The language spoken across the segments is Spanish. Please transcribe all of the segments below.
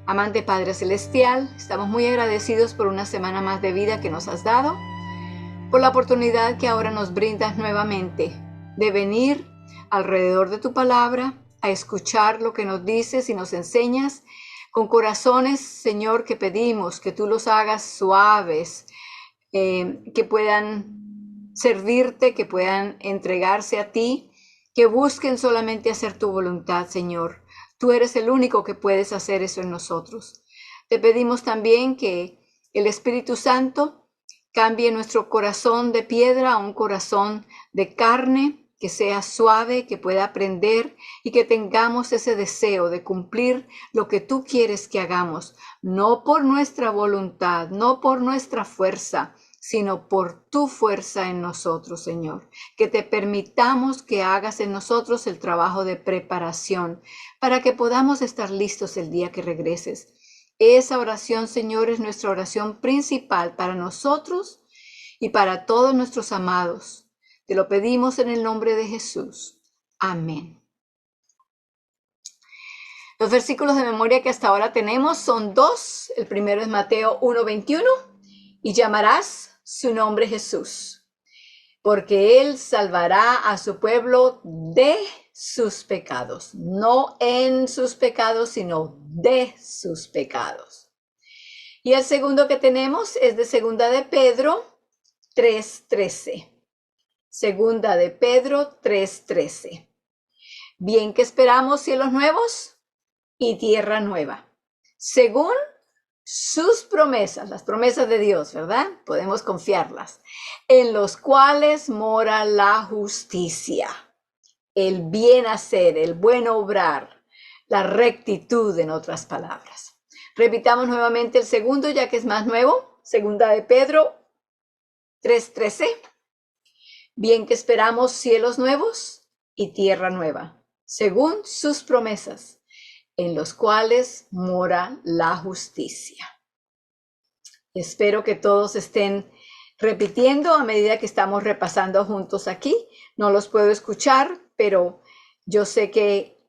Amante Padre Celestial, estamos muy agradecidos por una semana más de vida que nos has dado, por la oportunidad que ahora nos brindas nuevamente de venir alrededor de tu palabra a escuchar lo que nos dices y nos enseñas, con corazones, Señor, que pedimos que tú los hagas suaves, que puedan servirte, que puedan entregarse a ti, que busquen solamente hacer tu voluntad, Señor. Tú eres el único que puedes hacer eso en nosotros. Te pedimos también que el Espíritu Santo cambie nuestro corazón de piedra a un corazón de carne, que sea suave, que pueda aprender y que tengamos ese deseo de cumplir lo que tú quieres que hagamos, no por nuestra voluntad, no por nuestra fuerza, sino por tu fuerza en nosotros, Señor. Que te permitamos que hagas en nosotros el trabajo de preparación para que podamos estar listos el día que regreses. Esa oración, Señor, es nuestra oración principal para nosotros y para todos nuestros amados. Te lo pedimos en el nombre de Jesús. Amén. Los versículos de memoria que hasta ahora tenemos son dos. El primero es Mateo 1:21. Y llamarás su nombre Jesús, porque él salvará a su pueblo de sus pecados. No en sus pecados, sino de sus pecados. Y el segundo que tenemos es de Segunda de Pedro 3:13. Segunda de Pedro 3:13. Bien que esperamos cielos nuevos y tierra nueva, según sus promesas, las promesas de Dios, ¿verdad? Podemos confiarlas, en los cuales mora la justicia, el bien hacer, el buen obrar, la rectitud, en otras palabras. Repitamos nuevamente el segundo, ya que es más nuevo. Segunda de Pedro 3:13. Bien que esperamos cielos nuevos y tierra nueva, según sus promesas, en los cuales mora la justicia. Espero que todos estén repitiendo a medida que estamos repasando juntos aquí. No los puedo escuchar, pero yo sé que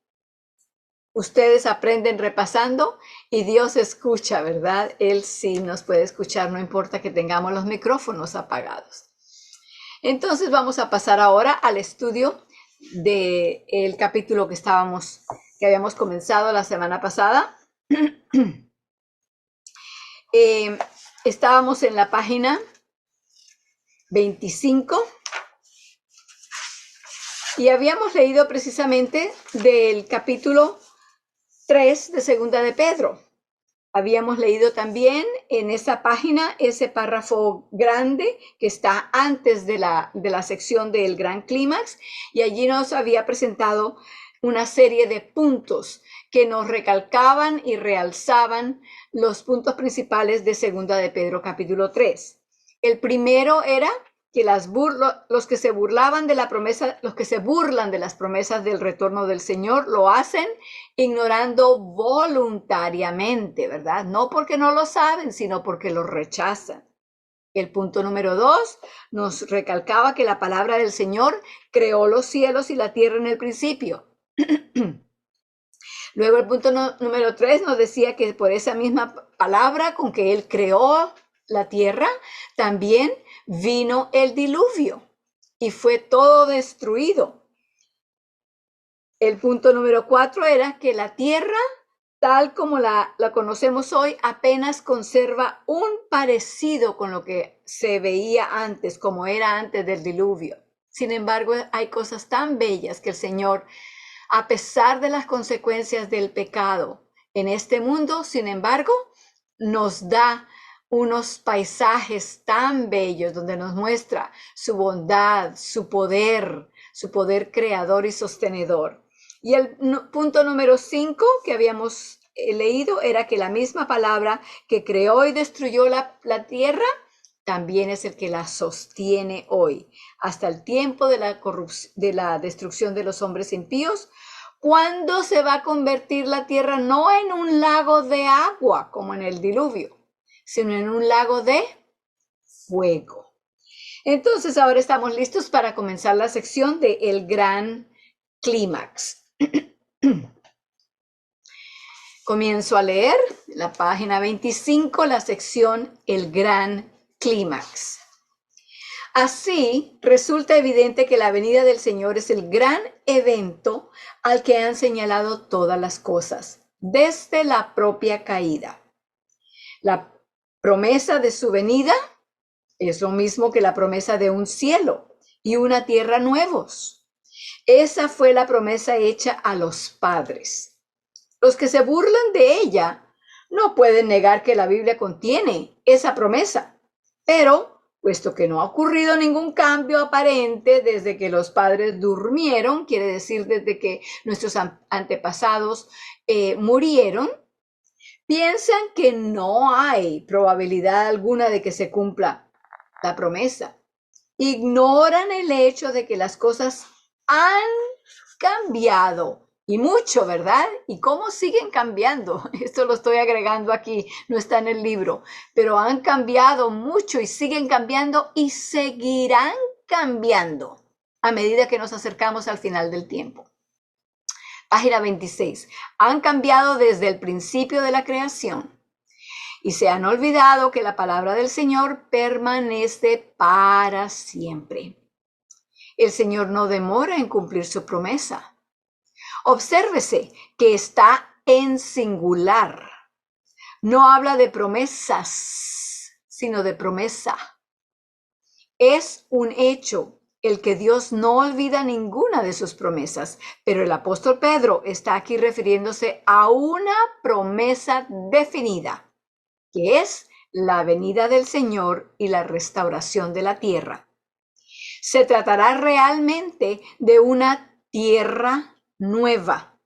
ustedes aprenden repasando y Dios escucha, ¿verdad? Él sí nos puede escuchar, no importa que tengamos los micrófonos apagados. Entonces vamos a pasar ahora al estudio del capítulo que habíamos comenzado la semana pasada. Estábamos en la página 25 y habíamos leído precisamente del capítulo 3 de Segunda de Pedro. Habíamos leído también en esa página ese párrafo grande que está antes de la sección del gran clímax, y allí nos había presentado una serie de puntos que nos recalcaban y realzaban los puntos principales de Segunda de Pedro capítulo 3. El primero era que los que se burlan de las promesas del retorno del Señor lo hacen ignorando voluntariamente, ¿verdad? No porque no lo saben, sino porque lo rechazan. El punto número 2 nos recalcaba que la palabra del Señor creó los cielos y la tierra en el principio. Luego el punto número 3 nos decía que por esa misma palabra con que Él creó la tierra, también vino el diluvio y fue todo destruido. El punto número 4 era que la tierra, tal como la conocemos hoy, apenas conserva un parecido con lo que se veía antes, como era antes del diluvio. Sin embargo, hay cosas tan bellas que el Señor, a pesar de las consecuencias del pecado en este mundo, sin embargo, nos da unos paisajes tan bellos donde nos muestra su bondad, su poder creador y sostenedor. Y el punto número 5 que habíamos leído era que la misma palabra que creó y destruyó la tierra también es el que la sostiene hoy, hasta el tiempo de la destrucción de los hombres impíos, cuando se va a convertir la tierra no en un lago de agua como en el diluvio, sino en un lago de fuego. Entonces ahora estamos listos para comenzar la sección de el gran clímax. Comienzo a leer la página 25, la sección El Gran Clímax. Así, resulta evidente que la venida del Señor es el gran evento al que han señalado todas las cosas, desde la propia caída. La promesa de su venida es lo mismo que la promesa de un cielo y una tierra nuevos. Esa fue la promesa hecha a los padres. Los que se burlan de ella no pueden negar que la Biblia contiene esa promesa, pero puesto que no ha ocurrido ningún cambio aparente desde que los padres durmieron, quiere decir desde que nuestros antepasados murieron, piensan que no hay probabilidad alguna de que se cumpla la promesa. Ignoran el hecho de que las cosas han cambiado y mucho, ¿verdad? ¿Y cómo siguen cambiando? Esto lo estoy agregando aquí, no está en el libro, pero han cambiado mucho y siguen cambiando y seguirán cambiando a medida que nos acercamos al final del tiempo. Página 26. Han cambiado desde el principio de la creación y se han olvidado que la palabra del Señor permanece para siempre. El Señor no demora en cumplir su promesa. Obsérvese que está en singular. No habla de promesas, sino de promesa. Es un hecho el que Dios no olvida ninguna de sus promesas, pero el apóstol Pedro está aquí refiriéndose a una promesa definida, que es la venida del Señor y la restauración de la tierra. Se tratará realmente de una tierra nueva,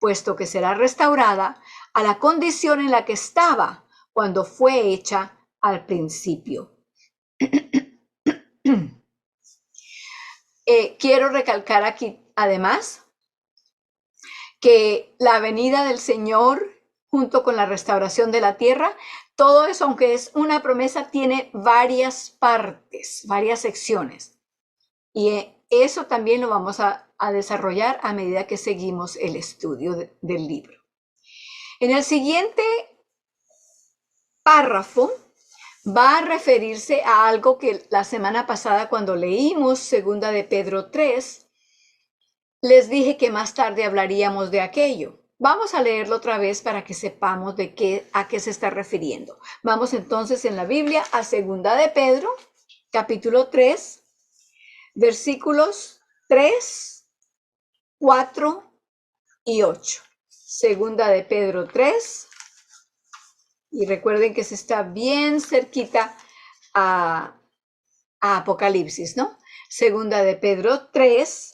puesto que será restaurada a la condición en la que estaba cuando fue hecha al principio. Quiero recalcar aquí, además, que la venida del Señor junto con la restauración de la tierra, todo eso, aunque es una promesa, tiene varias partes, varias secciones. Y eso también lo vamos a desarrollar a medida que seguimos el estudio del libro. En el siguiente párrafo va a referirse a algo que la semana pasada, cuando leímos segunda de Pedro 3, les dije que más tarde hablaríamos de aquello. Vamos a leerlo otra vez para que sepamos a qué se está refiriendo. Vamos entonces en la Biblia a segunda de Pedro, capítulo 3, versículos 3, 4 y 8. Segunda de Pedro 3. Y recuerden que se está bien cerquita a Apocalipsis, ¿no? Segunda de Pedro 3.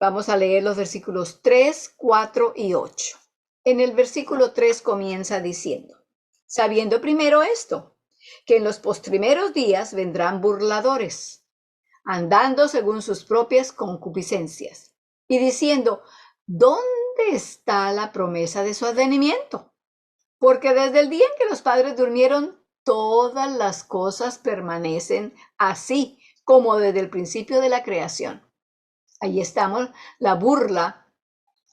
Vamos a leer los versículos 3, 4 y 8. En el versículo 3 comienza diciendo: sabiendo primero esto, que en los postrimeros días vendrán burladores, andando según sus propias concupiscencias, y diciendo: ¿dónde está la promesa de su advenimiento? Porque desde el día en que los padres durmieron, todas las cosas permanecen así, como desde el principio de la creación. Ahí estamos, la burla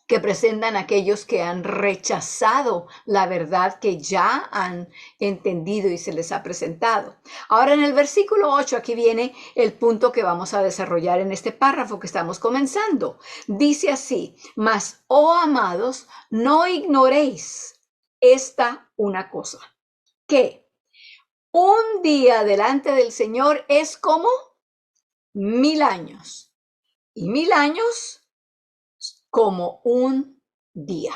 que presentan aquellos que han rechazado la verdad que ya han entendido y se les ha presentado. Ahora en el versículo 8, aquí viene el punto que vamos a desarrollar en este párrafo que estamos comenzando. Dice así: mas, oh amados, no ignoréis esta una cosa, que un día delante del Señor es como 1000 años, y 1000 años como un día.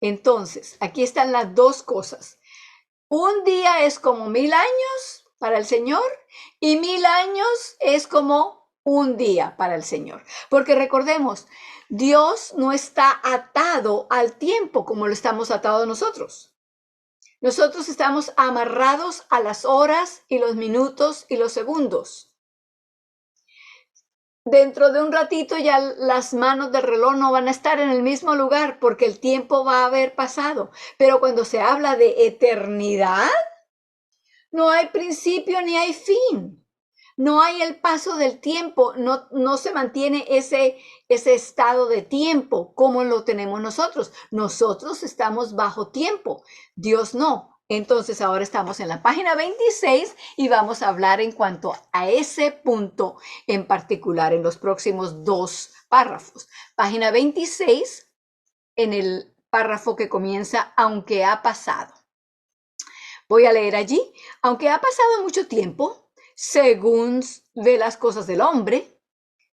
Entonces, aquí están las dos cosas. Un día es como 1000 años para el Señor y 1000 años es como un día para el Señor. Porque recordemos, Dios no está atado al tiempo como lo estamos atados nosotros. Nosotros estamos amarrados a las horas y los minutos y los segundos. Dentro de un ratito ya las manos del reloj no van a estar en el mismo lugar porque el tiempo va a haber pasado. Pero cuando se habla de eternidad, no hay principio ni hay fin. no hay el paso del tiempo, no se mantiene ese estado de tiempo como lo tenemos nosotros. Nosotros estamos bajo tiempo, Dios no. Entonces ahora estamos en la página 26 y vamos a hablar en cuanto a ese punto en particular en los próximos 2 párrafos. Página 26, en el párrafo que comienza, aunque ha pasado. Voy a leer allí, aunque ha pasado mucho tiempo, según ve las cosas del hombre,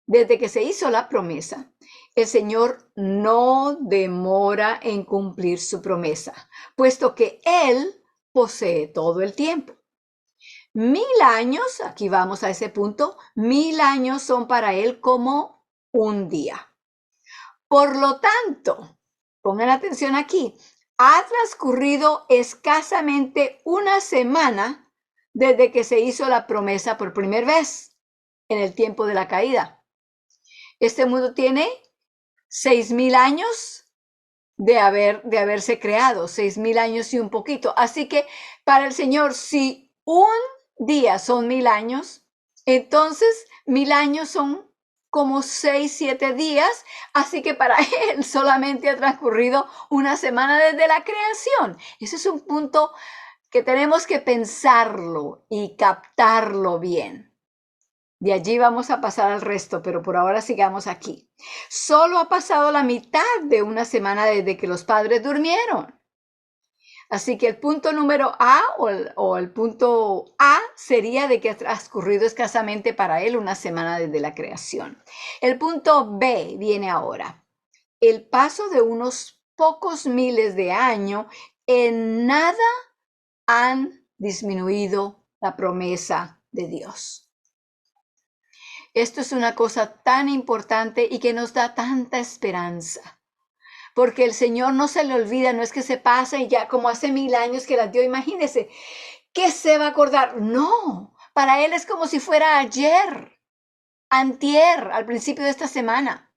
desde que se hizo la promesa, el Señor no demora en cumplir su promesa, puesto que Él posee todo el tiempo. 1000 años, aquí vamos a ese punto, 1000 años son para Él como un día. Por lo tanto, pongan atención aquí, ha transcurrido escasamente una semana desde que se hizo la promesa por primera vez en el tiempo de la caída. Este mundo tiene 6000 años de haberse creado, 6000 años y un poquito. Así que para el Señor, si un día son 1000 años, entonces 1000 años son como 6, 7 días, así que para Él solamente ha transcurrido una semana desde la creación. Ese es un punto que tenemos que pensarlo y captarlo bien. De allí vamos a pasar al resto, pero por ahora sigamos aquí. Solo ha pasado la mitad de una semana desde que los padres durmieron. Así que el punto número A o el punto A sería de que ha transcurrido escasamente para él una semana desde la creación. El punto B viene ahora. El paso de unos pocos miles de años en nada han disminuido la promesa de Dios. Esto es una cosa tan importante y que nos da tanta esperanza. Porque el Señor no se le olvida, no es que se pasa y ya como hace 1000 años que las dio, imagínese, ¿qué se va a acordar? No, para Él es como si fuera ayer, antier, al principio de esta semana.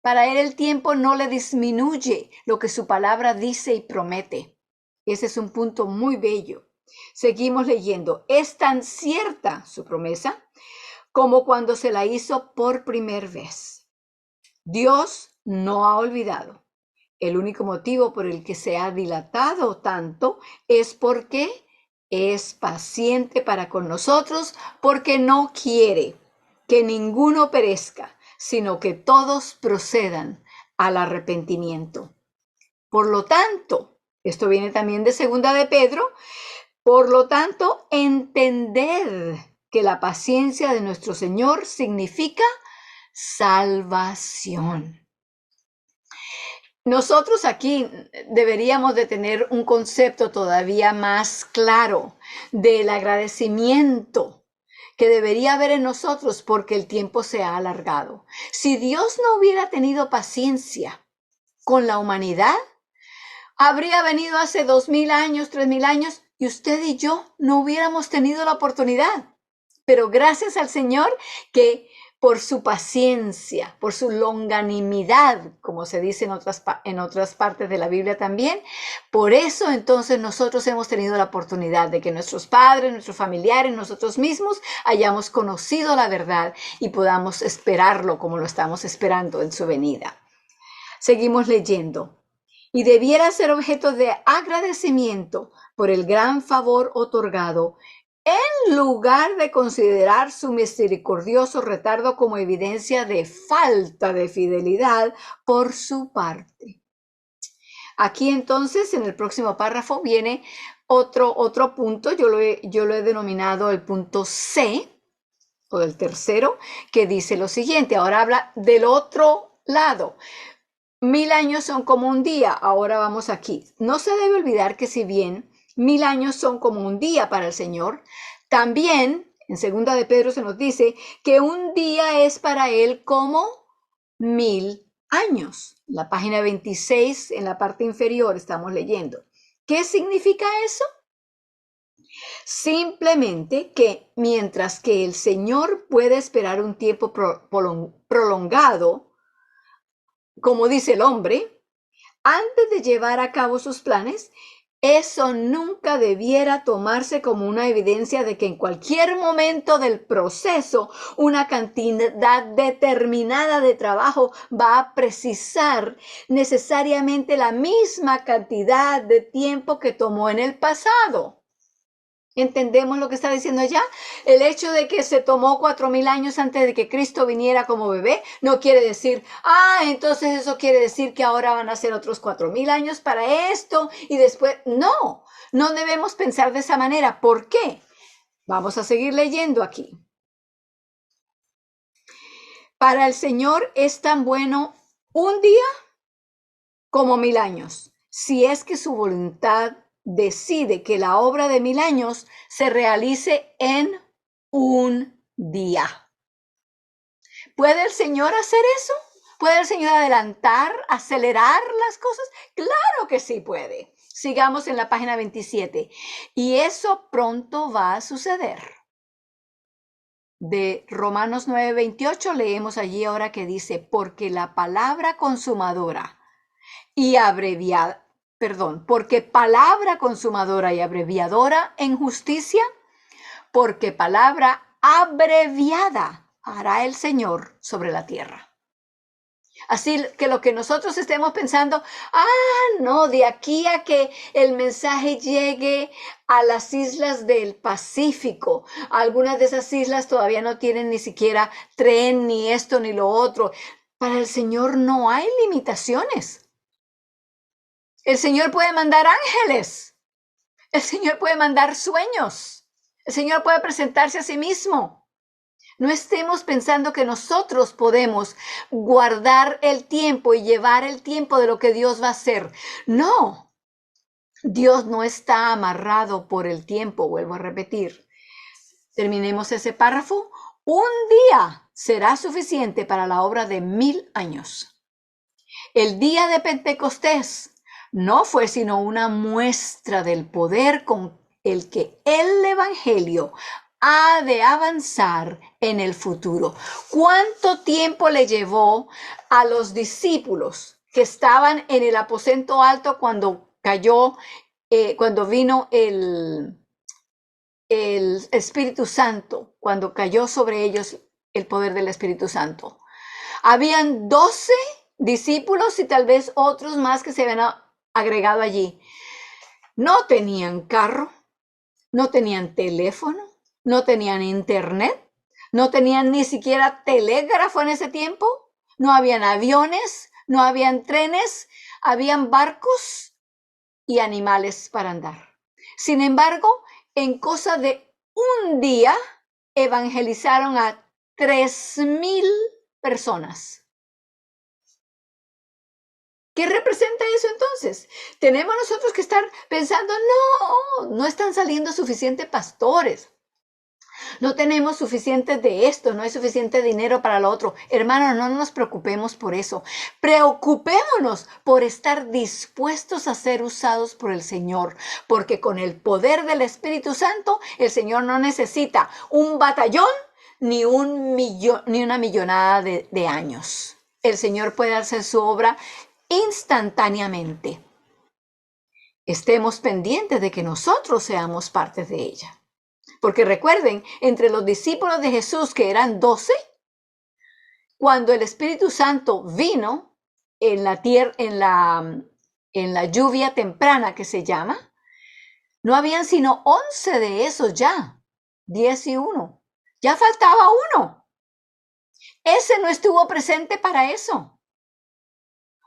Para Él el tiempo no le disminuye lo que su palabra dice y promete. Ese es un punto muy bello. Seguimos leyendo. Es tan cierta su promesa como cuando se la hizo por primera vez. Dios no ha olvidado. El único motivo por el que se ha dilatado tanto es porque es paciente para con nosotros, porque no quiere que ninguno perezca, sino que todos procedan al arrepentimiento. Por lo tanto, esto viene también de segunda de Pedro, por lo tanto, entended que la paciencia de nuestro Señor significa salvación. Nosotros aquí deberíamos de tener un concepto todavía más claro del agradecimiento que debería haber en nosotros porque el tiempo se ha alargado. Si Dios no hubiera tenido paciencia con la humanidad, habría venido hace 2000 años, 3000 años y usted y yo no hubiéramos tenido la oportunidad. Pero gracias al Señor que por su paciencia, por su longanimidad, como se dice en otras partes de la Biblia también, por eso entonces nosotros hemos tenido la oportunidad de que nuestros padres, nuestros familiares, nosotros mismos hayamos conocido la verdad y podamos esperarlo como lo estamos esperando en su venida. Seguimos leyendo. Y debiera ser objeto de agradecimiento por el gran favor otorgado, en lugar de considerar su misericordioso retardo como evidencia de falta de fidelidad por su parte. Aquí entonces, en el próximo párrafo, viene otro punto, yo lo he denominado el punto C, o el tercero, que dice lo siguiente, ahora habla del otro lado. 1000 años son como un día. Ahora vamos aquí. No se debe olvidar que si bien 1000 años son como un día para el Señor, también en segunda de Pedro se nos dice que un día es para Él como 1000 años. La página 26, en la parte inferior, estamos leyendo. ¿Qué significa eso? Simplemente que mientras que el Señor puede esperar un tiempo prolongado, como dice el hombre, antes de llevar a cabo sus planes, Eso nunca debiera tomarse como una evidencia de que en cualquier momento del proceso una cantidad determinada de trabajo va a precisar necesariamente la misma cantidad de tiempo que tomó en el pasado. ¿Entendemos lo que está diciendo allá? El hecho de que se tomó 4,000 años antes de que Cristo viniera como bebé no quiere decir, entonces eso quiere decir que ahora van a ser otros 4,000 años para esto y después. No, no debemos pensar de esa manera. ¿Por qué? Vamos a seguir leyendo aquí. Para el Señor es tan bueno un día como 1,000 años, si es que su voluntad decide que la obra de 1,000 años se realice en un día. ¿Puede el Señor hacer eso? ¿Puede el Señor adelantar, acelerar las cosas? Claro que sí puede. Sigamos en la página 27. Y eso pronto va a suceder. De Romanos 9:28 leemos allí ahora que dice, porque la palabra consumadora y abreviada, porque palabra consumadora y abreviadora en justicia, porque palabra abreviada hará el Señor sobre la tierra. Así que lo que nosotros estemos pensando, no, de aquí a que el mensaje llegue a las islas del Pacífico, algunas de esas islas todavía no tienen ni siquiera tren, ni esto, ni lo otro. Para el Señor no hay limitaciones. El Señor puede mandar ángeles. El Señor puede mandar sueños. El Señor puede presentarse a sí mismo. No estemos pensando que nosotros podemos guardar el tiempo y llevar el tiempo de lo que Dios va a hacer. No, Dios no está amarrado por el tiempo, vuelvo a repetir. Terminemos ese párrafo. Un día será suficiente para la obra de 1,000 años. El día de Pentecostés no fue sino una muestra del poder con el que el Evangelio ha de avanzar en el futuro. ¿Cuánto tiempo le llevó a los discípulos que estaban en el aposento alto cuando cayó, cuando vino el Espíritu Santo, cuando cayó sobre ellos el poder del Espíritu Santo? Habían 12 discípulos y tal vez otros más que se habían agregado allí. No tenían carro, no tenían teléfono, no tenían internet, no tenían ni siquiera telégrafo en ese tiempo, no habían aviones, no habían trenes, habían barcos y animales para andar. Sin embargo, en cosa de un día evangelizaron a 3,000 personas. ¿Qué representa eso entonces? Tenemos nosotros que estar pensando, no están saliendo suficientes pastores. No tenemos suficiente de esto, no hay suficiente dinero para lo otro. Hermanos, no nos preocupemos por eso. Preocupémonos por estar dispuestos a ser usados por el Señor, porque con el poder del Espíritu Santo, el Señor no necesita un batallón ni una millonada de años. El Señor puede hacer su obra instantáneamente. Estemos pendientes de que nosotros seamos parte de ella. Porque recuerden, entre los discípulos de Jesús, que eran 12, cuando el Espíritu Santo vino en la tierra, en la lluvia temprana que se llama, no habían sino 11 de esos ya, 10 y 1. Ya faltaba uno. Ese no estuvo presente para eso.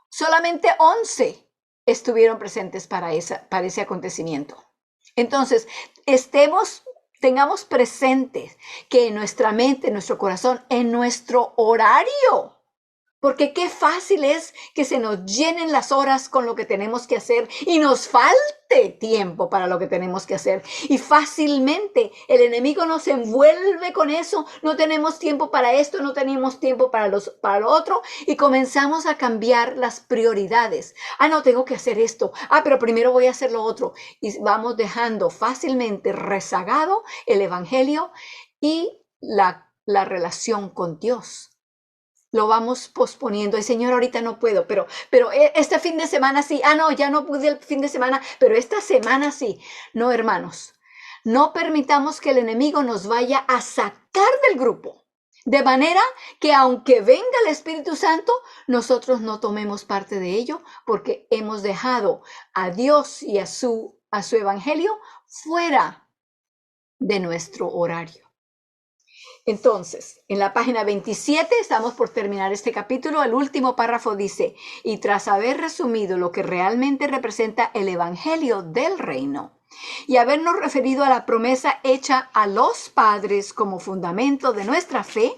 Solamente 11 estuvieron presentes para ese acontecimiento. Entonces, tengamos presentes que en nuestra mente, en nuestro corazón, en nuestro horario, porque qué fácil es que se nos llenen las horas con lo que tenemos que hacer y nos falte tiempo para lo que tenemos que hacer. Y fácilmente el enemigo nos envuelve con eso. No tenemos tiempo para esto, no tenemos tiempo para lo otro y comenzamos a cambiar las prioridades. No, tengo que hacer esto. Pero primero voy a hacer lo otro. Y vamos dejando fácilmente rezagado el evangelio y la relación con Dios. lo vamos posponiendo. Ay, Señor, ahorita no puedo, pero este fin de semana sí. Ah, no, ya no pude el fin de semana, pero esta semana sí. No, hermanos, no permitamos que el enemigo nos vaya a sacar del grupo. De manera que aunque venga el Espíritu Santo, nosotros no tomemos parte de ello porque hemos dejado a Dios y a su evangelio fuera de nuestro horario. Entonces, en la página 27, estamos por terminar este capítulo, el último párrafo dice, y tras haber resumido lo que realmente representa el evangelio del reino, y habernos referido a la promesa hecha a los padres como fundamento de nuestra fe,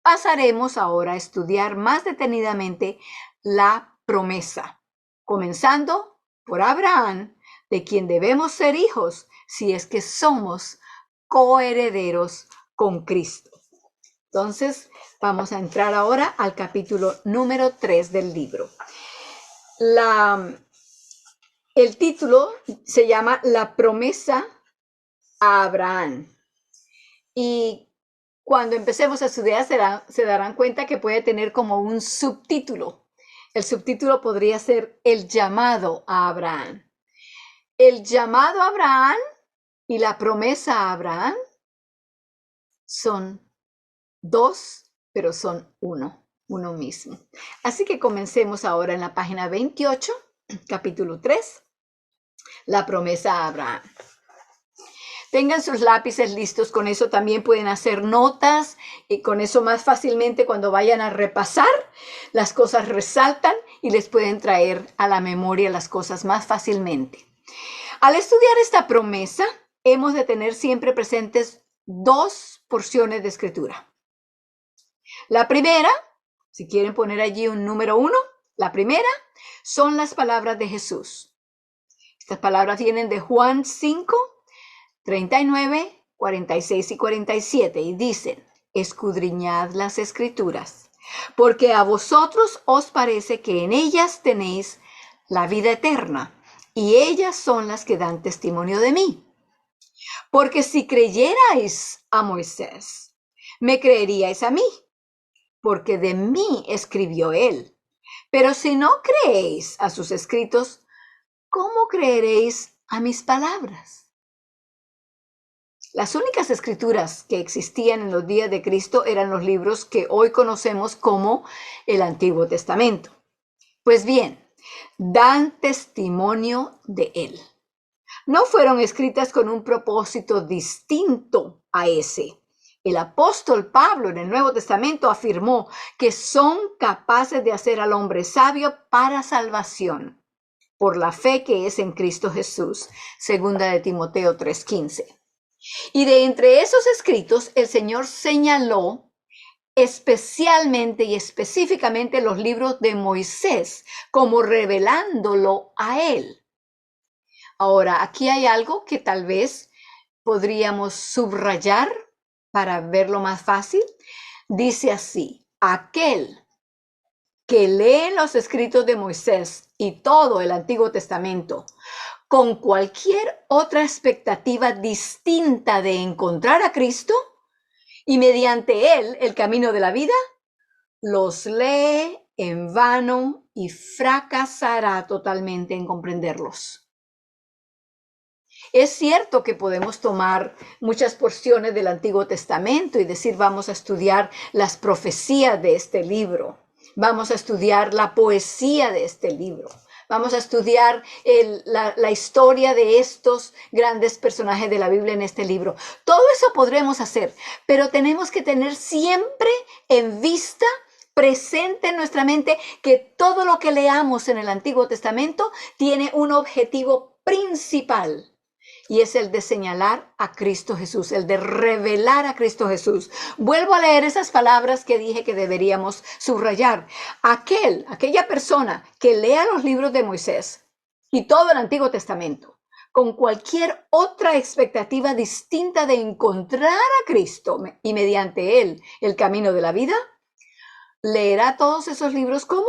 pasaremos ahora a estudiar más detenidamente la promesa, comenzando por Abraham, de quien debemos ser hijos si es que somos coherederos con Cristo. Entonces, vamos a entrar ahora al capítulo número 3 del libro. El título se llama La promesa a Abraham. Y cuando empecemos a estudiar se darán cuenta que puede tener como un subtítulo. El subtítulo podría ser El llamado a Abraham. El llamado a Abraham y la promesa a Abraham son dos, pero son uno mismo. Así que comencemos ahora en la página 28, capítulo 3, la promesa a Abraham. Tengan sus lápices listos, con eso también pueden hacer notas y con eso más fácilmente cuando vayan a repasar, las cosas resaltan y les pueden traer a la memoria las cosas más fácilmente. Al estudiar esta promesa, hemos de tener siempre presentes dos porciones de escritura. La primera, si quieren poner allí un número 1, la primera son las palabras de Jesús. Estas palabras vienen de Juan 5, 39, 46 y 47 y dicen, escudriñad las escrituras, porque a vosotros os parece que en ellas tenéis la vida eterna, y ellas son las que dan testimonio de mí. Porque si creyerais a Moisés, me creeríais a mí, porque de mí escribió él. Pero si no creéis a sus escritos, ¿cómo creeréis a mis palabras? Las únicas escrituras que existían en los días de Cristo eran los libros que hoy conocemos como el Antiguo Testamento. Pues bien, dan testimonio de él. No fueron escritas con un propósito distinto a ese. El apóstol Pablo en el Nuevo Testamento afirmó que son capaces de hacer al hombre sabio para salvación, por la fe que es en Cristo Jesús, segunda de Timoteo 3:15. Y de entre esos escritos, el Señor señaló especialmente y específicamente los libros de Moisés, como revelándolo a él. Ahora, aquí hay algo que tal vez podríamos subrayar para verlo más fácil. Dice así, aquel que lee los escritos de Moisés y todo el Antiguo Testamento con cualquier otra expectativa distinta de encontrar a Cristo y mediante él el camino de la vida, los lee en vano y fracasará totalmente en comprenderlos. Es cierto que podemos tomar muchas porciones del Antiguo Testamento y decir vamos a estudiar las profecías de este libro, vamos a estudiar la poesía de este libro. Vamos a estudiar la historia de estos grandes personajes de la Biblia en este libro. Todo eso podremos hacer, pero tenemos que tener siempre en vista, presente en nuestra mente, que todo lo que leamos en el Antiguo Testamento tiene un objetivo principal. Y es el de señalar a Cristo Jesús, el de revelar a Cristo Jesús. Vuelvo a leer esas palabras que dije que deberíamos subrayar. Aquella persona que lea los libros de Moisés y todo el Antiguo Testamento con cualquier otra expectativa distinta de encontrar a Cristo y mediante él el camino de la vida, leerá todos esos libros como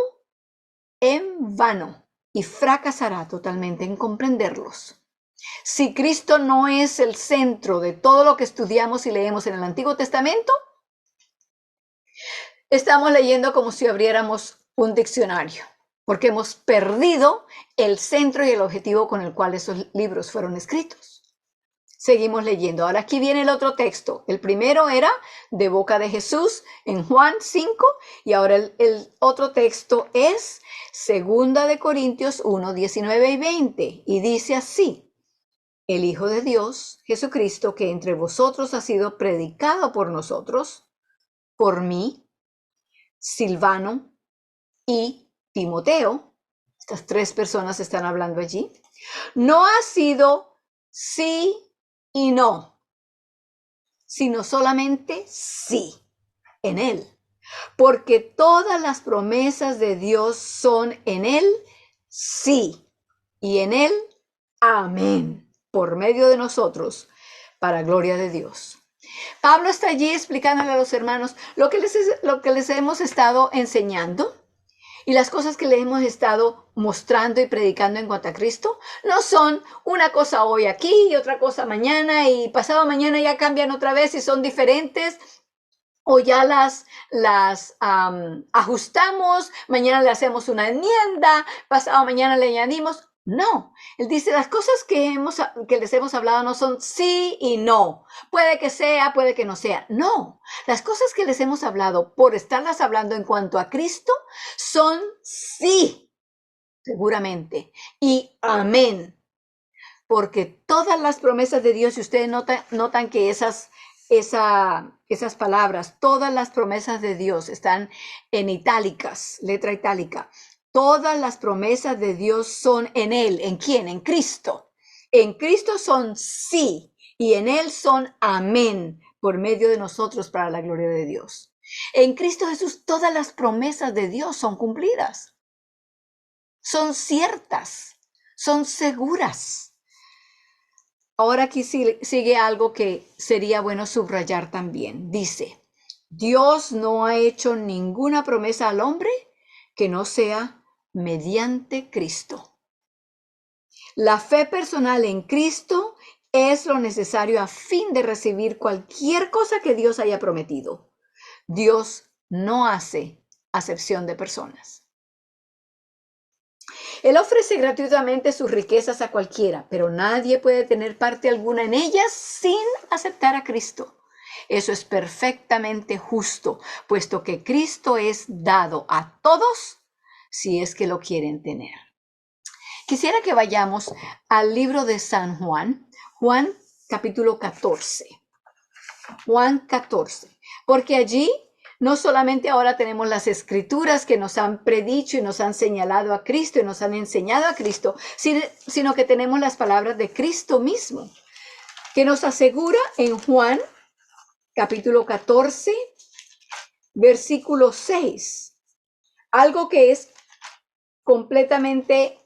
en vano y fracasará totalmente en comprenderlos. Si Cristo no es el centro de todo lo que estudiamos y leemos en el Antiguo Testamento, Estamos leyendo como si abriéramos un diccionario, porque hemos perdido el centro y el objetivo con el cual esos libros fueron escritos. Seguimos leyendo. Ahora aquí viene el otro texto. El primero era de boca de Jesús en Juan 5 y ahora el otro texto es 2 Corintios 1, 19 y 20 y dice así: el Hijo de Dios, Jesucristo, que entre vosotros ha sido predicado por nosotros, por mí, Silvano y Timoteo, estas tres personas están hablando allí, no ha sido sí y no, sino solamente sí en Él. Porque todas las promesas de Dios son en Él sí y en Él amén, por medio de nosotros, para gloria de Dios. Pablo está allí explicándole a los hermanos lo que les hemos estado enseñando. Y las cosas que le hemos estado mostrando y predicando en cuanto a Cristo no son una cosa hoy aquí y otra cosa mañana y pasado mañana ya cambian otra vez y son diferentes o ya las ajustamos, mañana le hacemos una enmienda, pasado mañana le añadimos. No, él dice las cosas que les hemos hablado no son sí y no. Puede que sea, puede que no sea. No, las cosas que les hemos hablado por estarlas hablando en cuanto a Cristo son sí, seguramente, y amén. Porque todas las promesas de Dios, y ustedes notan que esas palabras, todas las promesas de Dios están en itálicas, letra itálica. Todas las promesas de Dios son en Él. ¿En quién? En Cristo. En Cristo son sí y en Él son amén por medio de nosotros para la gloria de Dios. En Cristo Jesús todas las promesas de Dios son cumplidas. Son ciertas, son seguras. Ahora aquí sigue algo que sería bueno subrayar también. Dice, Dios no ha hecho ninguna promesa al hombre que no sea mediante Cristo. La fe personal en Cristo es lo necesario a fin de recibir cualquier cosa que Dios haya prometido. Dios no hace acepción de personas. Él ofrece gratuitamente sus riquezas a cualquiera, pero nadie puede tener parte alguna en ellas sin aceptar a Cristo. Eso es perfectamente justo, puesto que Cristo es dado a todos si es que lo quieren tener. Quisiera que vayamos al libro de San Juan, Juan capítulo 14. Juan 14, porque allí no solamente ahora tenemos las escrituras que nos han predicho y nos han señalado a Cristo y nos han enseñado a Cristo, sino que tenemos las palabras de Cristo mismo, que nos asegura en Juan capítulo 14, versículo 6, algo que es completamente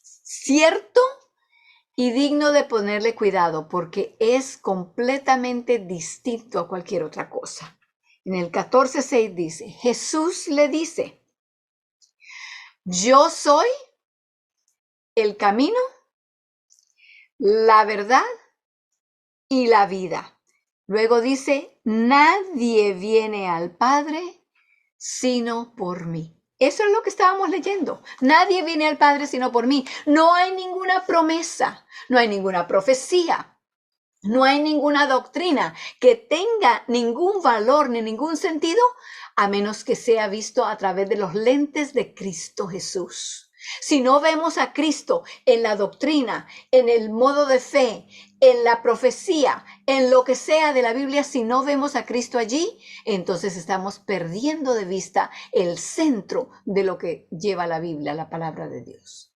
cierto y digno de ponerle cuidado porque es completamente distinto a cualquier otra cosa. En el 14:6 dice, Jesús le dice, yo soy el camino, la verdad y la vida. Luego dice, nadie viene al Padre sino por mí. Eso es lo que estábamos leyendo. Nadie viene al Padre sino por mí. No hay ninguna promesa, no hay ninguna profecía, no hay ninguna doctrina que tenga ningún valor ni ningún sentido a menos que sea visto a través de los lentes de Cristo Jesús. Si no vemos a Cristo en la doctrina, en el modo de fe, en la profecía, en lo que sea de la Biblia, si no vemos a Cristo allí, entonces estamos perdiendo de vista el centro de lo que lleva la Biblia, la palabra de Dios.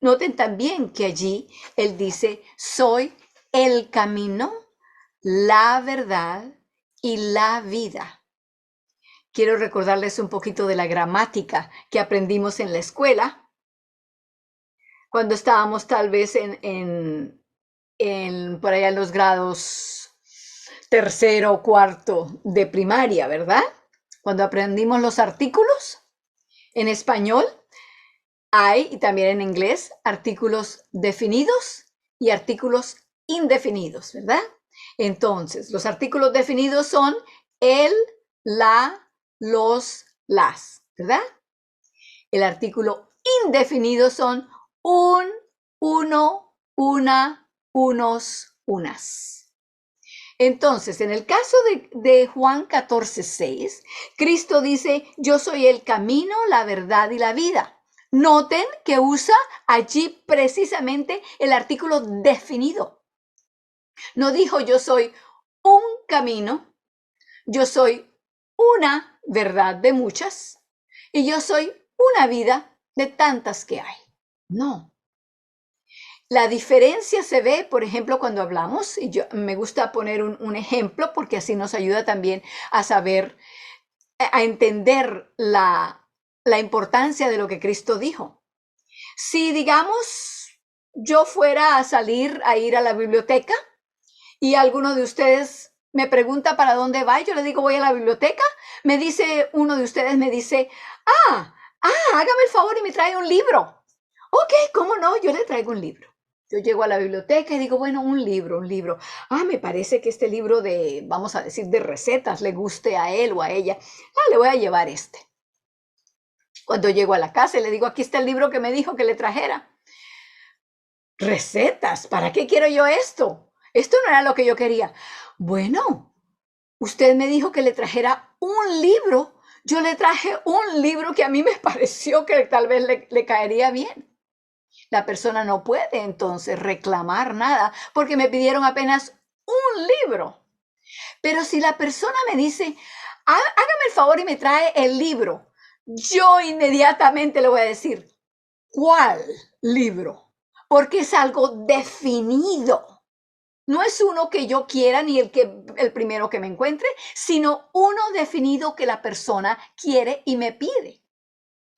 Noten también que allí Él dice, soy el camino, la verdad y la vida. Quiero recordarles un poquito de la gramática que aprendimos en la escuela, cuando estábamos tal vez por allá en los grados tercero o cuarto de primaria, ¿verdad? Cuando aprendimos los artículos en español, hay, y también en inglés, artículos definidos y artículos indefinidos, ¿verdad? Entonces, los artículos definidos son el, la, los, las, ¿verdad? El artículo indefinido son un, uno, una, unos, unas. Entonces, en el caso de Juan 14:6, Cristo dice, yo soy el camino, la verdad y la vida. Noten que usa allí precisamente el artículo definido. No dijo yo soy un camino, yo soy una verdad de muchas y yo soy una vida de tantas que hay. No. La diferencia se ve, por ejemplo, cuando hablamos, y yo me gusta poner un ejemplo porque así nos ayuda también a saber, a entender la importancia de lo que Cristo dijo. Si, digamos, yo fuera a salir a ir a la biblioteca y alguno de ustedes me pregunta para dónde va, yo le digo voy a la biblioteca, me dice uno de ustedes, me dice, hágame el favor y me trae un libro. Ok, ¿cómo no? Yo le traigo un libro. Yo llego a la biblioteca y digo, bueno, un libro. Me parece que este libro de, vamos a decir, de recetas le guste a él o a ella. Le voy a llevar este. Cuando llego a la casa y le digo, aquí está el libro que me dijo que le trajera. Recetas, ¿para qué quiero yo esto? Esto no era lo que yo quería. Bueno, usted me dijo que le trajera un libro. Yo le traje un libro que a mí me pareció que tal vez le caería bien. La persona no puede entonces reclamar nada porque me pidieron apenas un libro. Pero si la persona me dice, hágame el favor y me trae el libro, yo inmediatamente le voy a decir, ¿cuál libro? Porque es algo definido. No es uno que yo quiera ni el primero que me encuentre, sino uno definido que la persona quiere y me pide.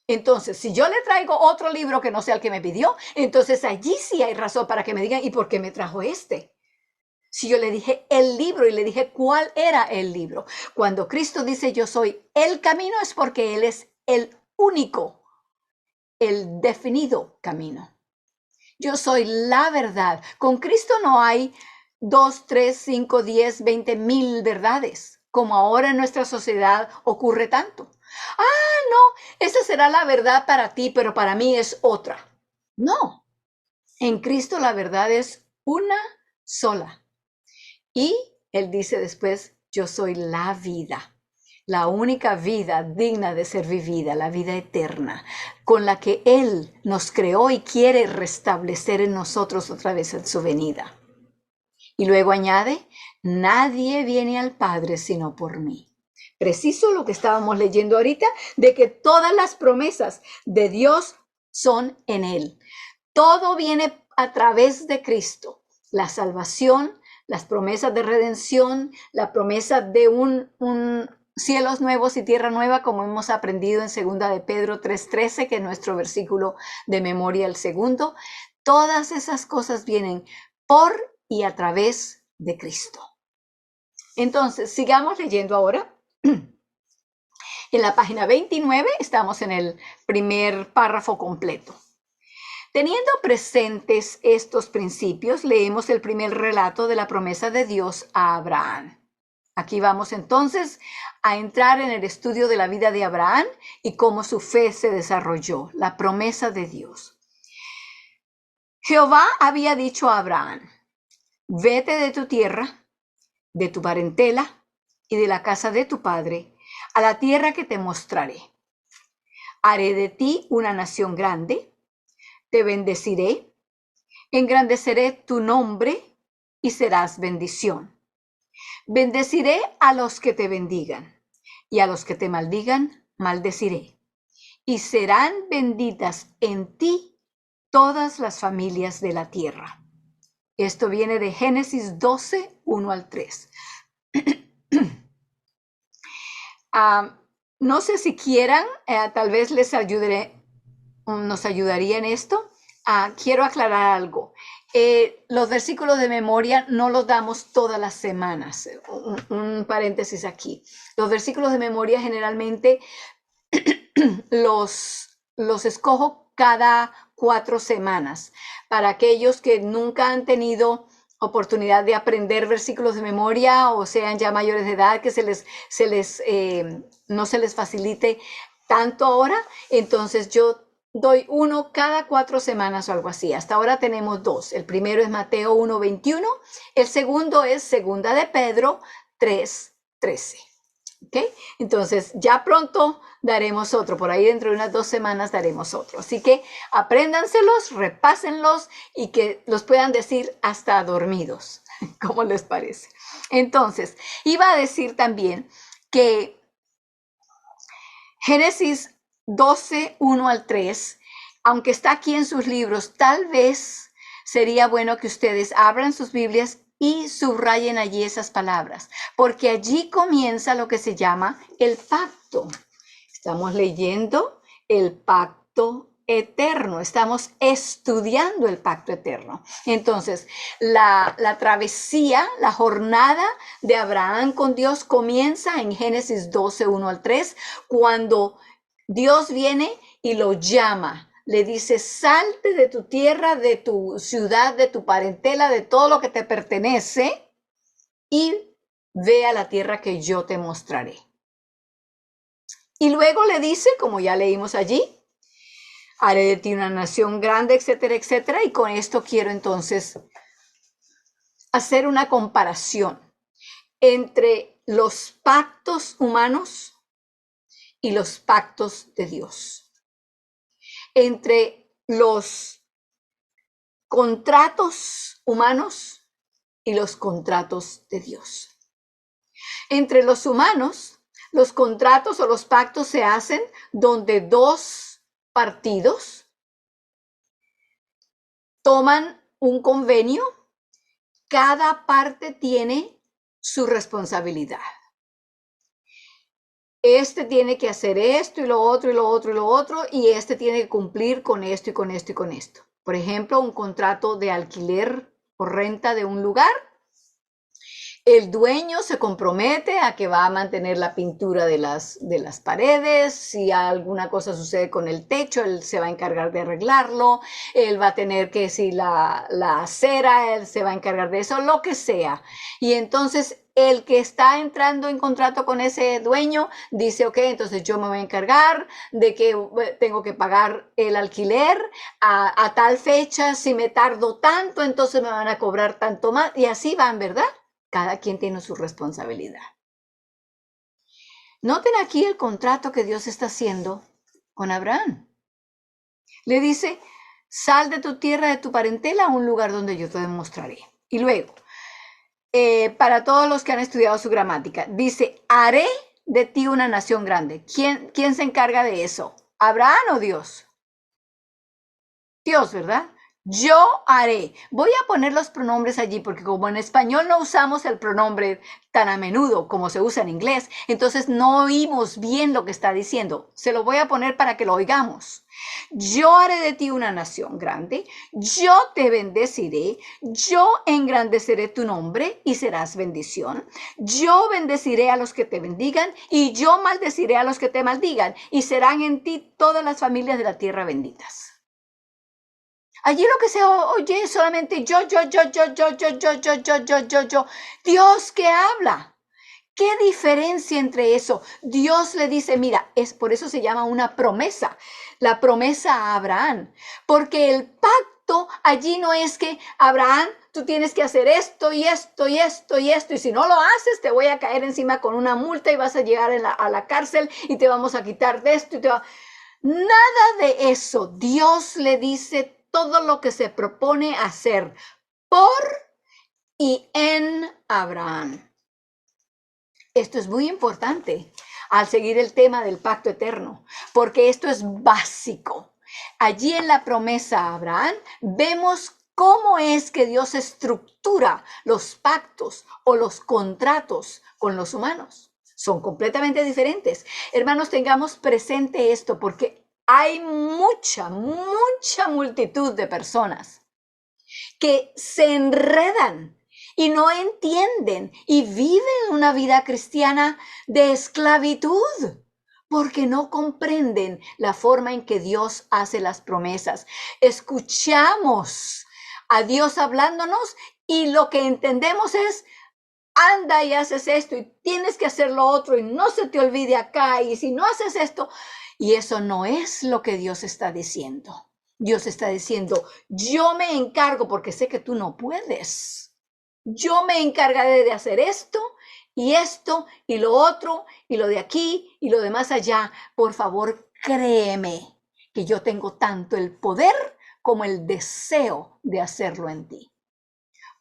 Entonces, si yo le traigo otro libro que no sea el que me pidió, entonces allí sí hay razón para que me digan, ¿y por qué me trajo este? Si yo le dije el libro y le dije cuál era el libro. Cuando Cristo dice yo soy el camino es porque Él es el único, el definido camino. Yo soy la verdad. Con Cristo no hay 2, 3, 5, 10, 20,000 verdades, como ahora en nuestra sociedad ocurre tanto. No, esa será la verdad para ti, pero para mí es otra. No, en Cristo la verdad es una sola. Y Él dice después, yo soy la vida, la única vida digna de ser vivida, la vida eterna, con la que Él nos creó y quiere restablecer en nosotros otra vez en su venida. Y luego añade, nadie viene al Padre sino por mí. Preciso lo que estábamos leyendo ahorita, de que todas las promesas de Dios son en Él. Todo viene a través de Cristo. La salvación, las promesas de redención, la promesa de un cielos nuevos y tierra nueva, como hemos aprendido en 2 de Pedro 3:13, que es nuestro versículo de memoria, el segundo. Todas esas cosas vienen por y a través de Cristo. Entonces, sigamos leyendo ahora. En la página 29 estamos en el primer párrafo completo. Teniendo presentes estos principios, leemos el primer relato de la promesa de Dios a Abraham. Aquí vamos entonces a entrar en el estudio de la vida de Abraham y cómo su fe se desarrolló, la promesa de Dios. Jehová había dicho a Abraham, vete de tu tierra, de tu parentela y de la casa de tu padre, a la tierra que te mostraré. Haré de ti una nación grande, te bendeciré, engrandeceré tu nombre y serás bendición. Bendeciré a los que te bendigan y a los que te maldigan, maldeciré. Y serán benditas en ti todas las familias de la tierra. Esto viene de Génesis 12, 1 al 3. No sé si quieran, tal vez les ayudaré, nos ayudaría en esto. Quiero aclarar algo. Los versículos de memoria no los damos todas las semanas. Un paréntesis aquí. Los versículos de memoria generalmente los escojo cada 4 semanas. Para aquellos que nunca han tenido oportunidad de aprender versículos de memoria o sean ya mayores de edad que no se les facilite tanto ahora, entonces yo doy uno cada 4 semanas o algo así. Hasta ahora tenemos 2. El primero es Mateo 1:21, el segundo es Segunda de Pedro 3:13. ¿Ok? Entonces ya pronto daremos otro, por ahí dentro de unas 2 semanas daremos otro. Así que apréndanselos, repásenlos y que los puedan decir hasta dormidos. ¿Cómo les parece? Entonces, iba a decir también que Génesis 12:1-3, aunque está aquí en sus libros, tal vez sería bueno que ustedes abran sus Biblias y subrayen allí esas palabras, porque allí comienza lo que se llama el pacto. Estamos leyendo el pacto eterno, estamos estudiando el pacto eterno. Entonces, la travesía, la jornada de Abraham con Dios comienza en Génesis 12:1-3, cuando Dios viene y lo llama. Le dice, salte de tu tierra, de tu ciudad, de tu parentela, de todo lo que te pertenece y ve a la tierra que yo te mostraré. Y luego le dice, como ya leímos allí, haré de ti una nación grande, etcétera, etcétera. Y con esto quiero entonces hacer una comparación entre los pactos humanos y los pactos de Dios. Entre los contratos humanos y los contratos de Dios. Entre los humanos, los contratos o los pactos se hacen donde 2 partidos toman un convenio, cada parte tiene su responsabilidad. Este tiene que hacer esto y lo otro y lo otro y lo otro, y este tiene que cumplir con esto y con esto y con esto. Por ejemplo, un contrato de alquiler o renta de un lugar. El dueño se compromete a que va a mantener la pintura de las paredes. Si alguna cosa sucede con el techo, él se va a encargar de arreglarlo. Él va a tener que, si la acera, él se va a encargar de eso, lo que sea. Y entonces el que está entrando en contrato con ese dueño dice, ok, entonces yo me voy a encargar de que tengo que pagar el alquiler a tal fecha. Si me tardo tanto, entonces me van a cobrar tanto más. Y así van, ¿verdad? Cada quien tiene su responsabilidad. Noten aquí el contrato que Dios está haciendo con Abraham. Le dice, sal de tu tierra, de tu parentela, a un lugar donde yo te demostraré. Y luego, para todos los que han estudiado su gramática, dice, haré de ti una nación grande. ¿Quién se encarga de eso? ¿Abraham o Dios? Dios, ¿verdad? Yo haré. Voy a poner los pronombres allí porque como en español no usamos el pronombre tan a menudo como se usa en inglés, entonces no oímos bien lo que está diciendo. Se lo voy a poner para que lo oigamos. Yo haré de ti una nación grande, yo te bendeciré, yo engrandeceré tu nombre y serás bendición. Yo bendeciré a los que te bendigan y yo maldeciré a los que te maldigan y serán en ti todas las familias de la tierra benditas. Allí lo que se oye es solamente yo. Dios que habla. ¿Qué diferencia entre eso? Dios le dice, mira, por eso se llama una promesa. La promesa a Abraham. Porque el pacto allí no es que Abraham, tú tienes que hacer esto y esto y esto y esto. Y si no lo haces, te voy a caer encima con una multa y vas a llegar a la cárcel y te vamos a quitar de esto. Nada de eso. Dios le dice todo lo que se propone hacer por y en Abraham. Esto es muy importante al seguir el tema del pacto eterno, porque esto es básico. Allí en la promesa a Abraham vemos cómo es que Dios estructura los pactos o los contratos con los humanos. Son completamente diferentes. Hermanos, tengamos presente esto porque hay mucha multitud de personas que se enredan y no entienden y viven una vida cristiana de esclavitud porque no comprenden la forma en que Dios hace las promesas. Escuchamos a Dios hablándonos y lo que entendemos es, anda y haces esto y tienes que hacer lo otro y no se te olvide acá y si no haces esto. Y eso no es lo que Dios está diciendo. Dios está diciendo, yo me encargo porque sé que tú no puedes. Yo me encargaré de hacer esto y lo otro y lo de aquí y lo de más allá. Por favor, créeme que yo tengo tanto el poder como el deseo de hacerlo en ti.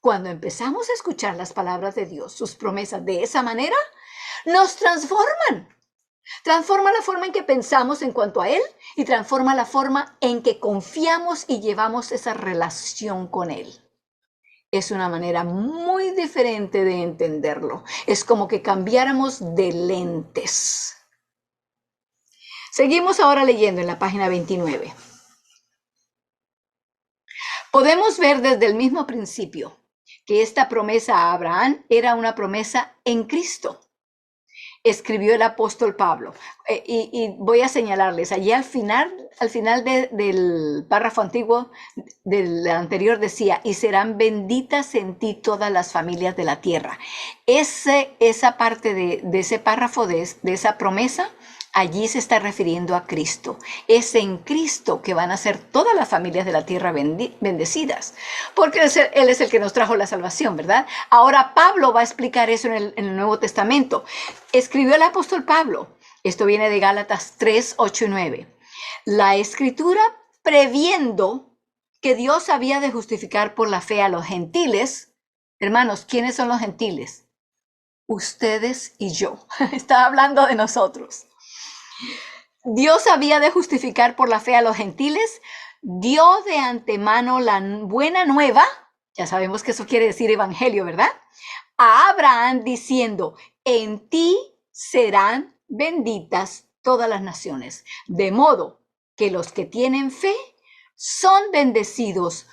Cuando empezamos a escuchar las palabras de Dios, sus promesas de esa manera, nos transforman. Transforma la forma en que pensamos en cuanto a Él y transforma la forma en que confiamos y llevamos esa relación con Él. Es una manera muy diferente de entenderlo. Es como que cambiáramos de lentes. Seguimos ahora leyendo en la página 29. Podemos ver desde el mismo principio que esta promesa a Abraham era una promesa en Cristo. Escribió el apóstol Pablo. Y voy a señalarles, allí al final del párrafo antiguo, del anterior decía, y serán benditas en ti todas las familias de la tierra. Esa parte de ese párrafo, de esa promesa, allí se está refiriendo a Cristo. Es en Cristo que van a ser todas las familias de la tierra bendecidas, porque Él es el que nos trajo la salvación, ¿verdad? Ahora Pablo va a explicar eso en el Nuevo Testamento. Escribió el apóstol Pablo. Esto viene de Gálatas 3, 8 y 9. La Escritura, previendo que Dios había de justificar por la fe a los gentiles. Hermanos, ¿quiénes son los gentiles? Ustedes y yo. Está hablando de nosotros. Dios había de justificar por la fe a los gentiles, dio de antemano la buena nueva, ya sabemos que eso quiere decir evangelio, ¿verdad? A Abraham diciendo, en ti serán benditas todas las naciones, de modo que los que tienen fe son bendecidos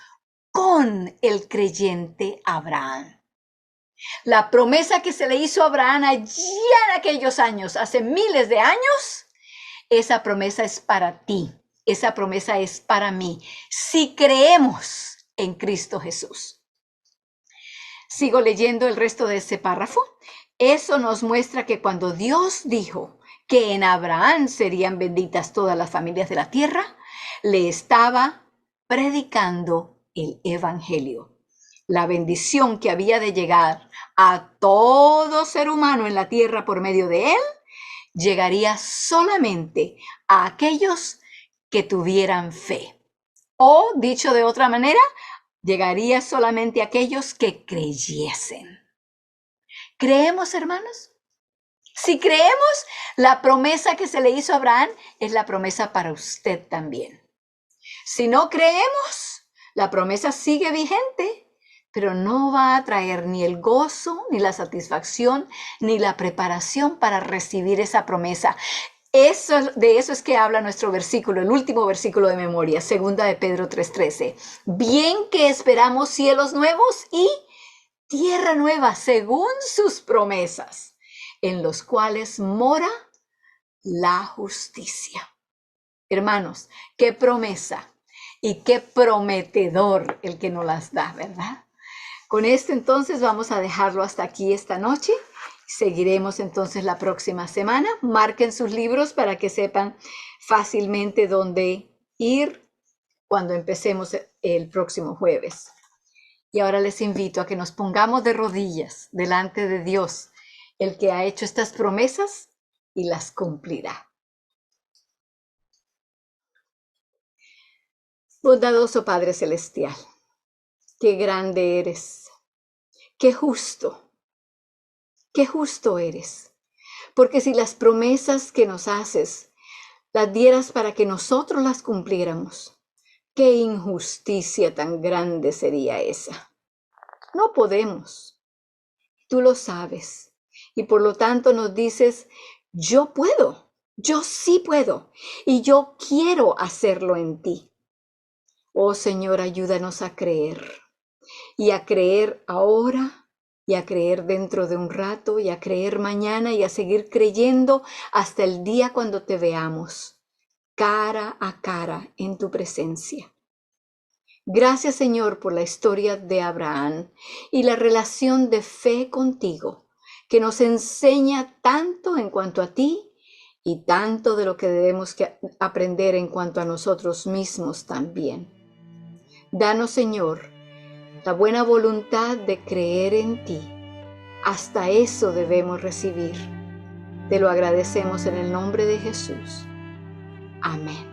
con el creyente Abraham. La promesa que se le hizo a Abraham allí en aquellos años, hace miles de años, esa promesa es para ti, esa promesa es para mí, si creemos en Cristo Jesús. Sigo leyendo el resto de ese párrafo. Eso nos muestra que cuando Dios dijo que en Abraham serían benditas todas las familias de la tierra, le estaba predicando el evangelio. La bendición que había de llegar a todo ser humano en la tierra por medio de él, llegaría solamente a aquellos que tuvieran fe. O, dicho de otra manera, llegaría solamente a aquellos que creyesen. ¿Creemos, hermanos? Si creemos, la promesa que se le hizo a Abraham es la promesa para usted también. Si no creemos, la promesa sigue vigente, pero no va a traer ni el gozo, ni la satisfacción, ni la preparación para recibir esa promesa. De eso es que habla nuestro versículo, el último versículo de memoria, 2 de Pedro 3:13. Bien que esperamos cielos nuevos y tierra nueva según sus promesas, en los cuales mora la justicia. Hermanos, qué promesa y qué prometedor el que nos las da, ¿verdad? Con esto entonces vamos a dejarlo hasta aquí esta noche. Seguiremos entonces la próxima semana. Marquen sus libros para que sepan fácilmente dónde ir cuando empecemos el próximo jueves. Y ahora les invito a que nos pongamos de rodillas delante de Dios, el que ha hecho estas promesas y las cumplirá. Bondadoso Padre Celestial, qué grande eres, qué justo eres. Porque si las promesas que nos haces las dieras para que nosotros las cumpliéramos, qué injusticia tan grande sería esa. No podemos. Tú lo sabes. Y por lo tanto nos dices, yo puedo, yo sí puedo. Y yo quiero hacerlo en ti. Oh Señor, ayúdanos a creer. Y a creer ahora, y a creer dentro de un rato, y a creer mañana, y a seguir creyendo hasta el día cuando te veamos, cara a cara en tu presencia. Gracias, Señor, por la historia de Abraham y la relación de fe contigo, que nos enseña tanto en cuanto a ti y tanto de lo que debemos aprender en cuanto a nosotros mismos también. Danos, Señor, la buena voluntad de creer en ti. Hasta eso debemos recibir. Te lo agradecemos en el nombre de Jesús. Amén.